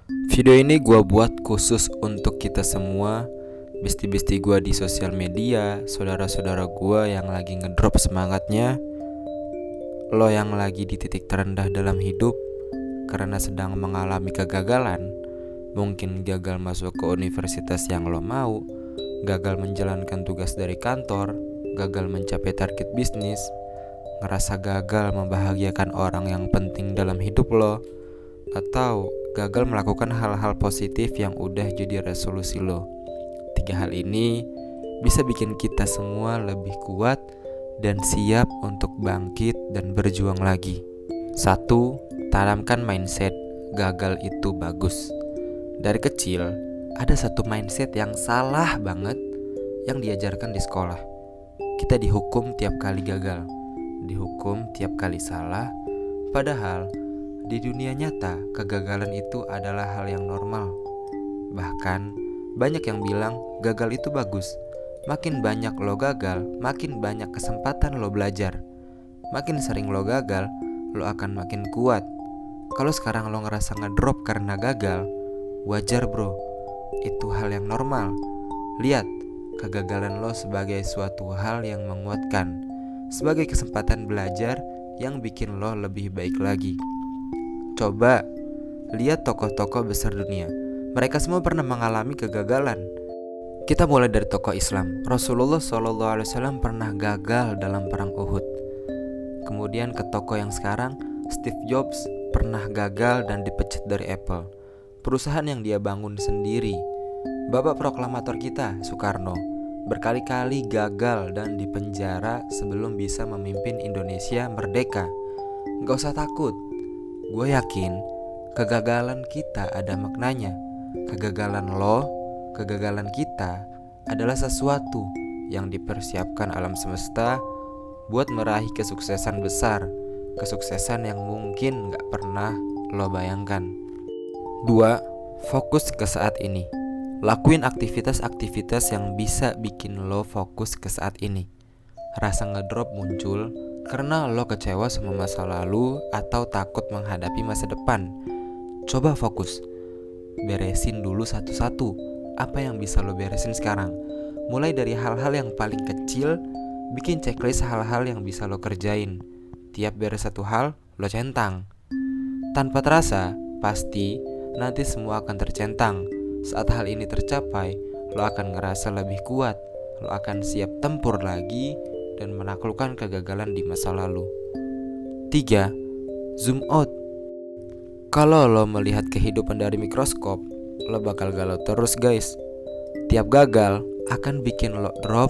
Video ini gua buat khusus untuk kita semua, besti-besti gua di sosial media, saudara-saudara gua yang lagi ngedrop semangatnya, lo yang lagi di titik terendah dalam hidup karena sedang mengalami kegagalan. Mungkin gagal masuk ke universitas yang lo mau, gagal menjalankan tugas dari kantor, gagal mencapai target bisnis, ngerasa gagal membahagiakan orang yang penting dalam hidup lo, atau gagal melakukan hal-hal positif yang udah jadi resolusi lo. 3 hal ini bisa bikin kita semua lebih kuat dan siap untuk bangkit dan berjuang lagi. 1. Tanamkan mindset gagal itu bagus. Dari kecil ada satu mindset yang salah banget yang diajarkan di sekolah. Kita dihukum tiap kali gagal, dihukum tiap kali salah. Padahal di dunia nyata, kegagalan itu adalah hal yang normal. Bahkan, banyak yang bilang gagal itu bagus. Makin banyak lo gagal, makin banyak kesempatan lo belajar. Makin sering lo gagal, lo akan makin kuat. Kalau sekarang lo ngerasa ngedrop karena gagal, wajar bro. Itu hal yang normal. Lihat, kegagalan lo sebagai suatu hal yang menguatkan, sebagai kesempatan belajar yang bikin lo lebih baik lagi. Coba lihat tokoh-tokoh besar dunia. Mereka semua pernah mengalami kegagalan. Kita mulai dari tokoh Islam. Rasulullah SAW pernah gagal dalam perang Uhud. Kemudian ke tokoh yang sekarang, Steve Jobs pernah gagal dan dipecat dari Apple, perusahaan yang dia bangun sendiri. Bapak proklamator kita, Soekarno, berkali-kali gagal dan dipenjara sebelum bisa memimpin Indonesia merdeka. Gak usah takut. Gue yakin kegagalan kita ada maknanya. Kegagalan lo, kegagalan kita adalah sesuatu yang dipersiapkan alam semesta buat meraih kesuksesan besar, kesuksesan yang mungkin gak pernah lo bayangkan. 2. Fokus ke saat ini. Lakuin aktivitas-aktivitas yang bisa bikin lo fokus ke saat ini. Rasa ngedrop muncul karena lo kecewa sama masa lalu atau takut menghadapi masa depan. Coba fokus. Beresin dulu satu-satu apa yang bisa lo beresin sekarang. Mulai dari hal-hal yang paling kecil, bikin checklist hal-hal yang bisa lo kerjain. Tiap beres satu hal, lo centang. Tanpa terasa, pasti nanti semua akan tercentang. Saat hal ini tercapai, lo akan ngerasa lebih kuat. Lo akan siap tempur lagi dan menaklukkan kegagalan di masa lalu. 3. Zoom out. Kalau lo melihat kehidupan dari mikroskop, lo bakal galau terus guys. Tiap gagal akan bikin lo drop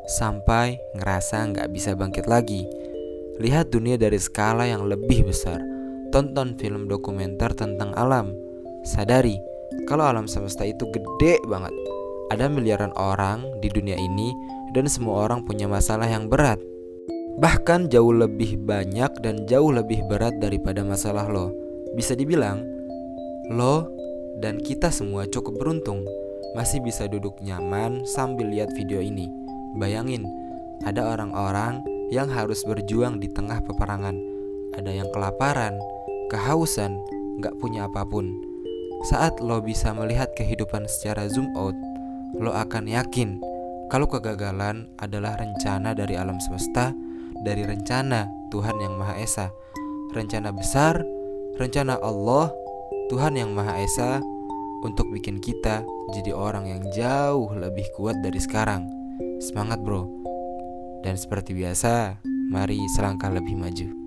sampai ngerasa gak bisa bangkit lagi. Lihat dunia dari skala yang lebih besar. Tonton film dokumenter tentang alam. Sadari kalau alam semesta itu gede banget. Ada miliaran orang di dunia ini dan semua orang punya masalah yang berat. Bahkan jauh lebih banyak dan jauh lebih berat daripada masalah lo. Bisa dibilang, lo dan kita semua cukup beruntung masih bisa duduk nyaman sambil lihat video ini. Bayangin, ada orang-orang yang harus berjuang di tengah peperangan. Ada yang kelaparan, kehausan, gak punya apapun. Saat lo bisa melihat kehidupan secara zoom out, lo akan yakin kalau kegagalan adalah rencana dari alam semesta, dari rencana Tuhan yang Maha Esa. Rencana besar, rencana Allah, Tuhan yang Maha Esa untuk bikin kita jadi orang yang jauh lebih kuat dari sekarang. Semangat bro. Dan seperti biasa, mari selangkah lebih maju.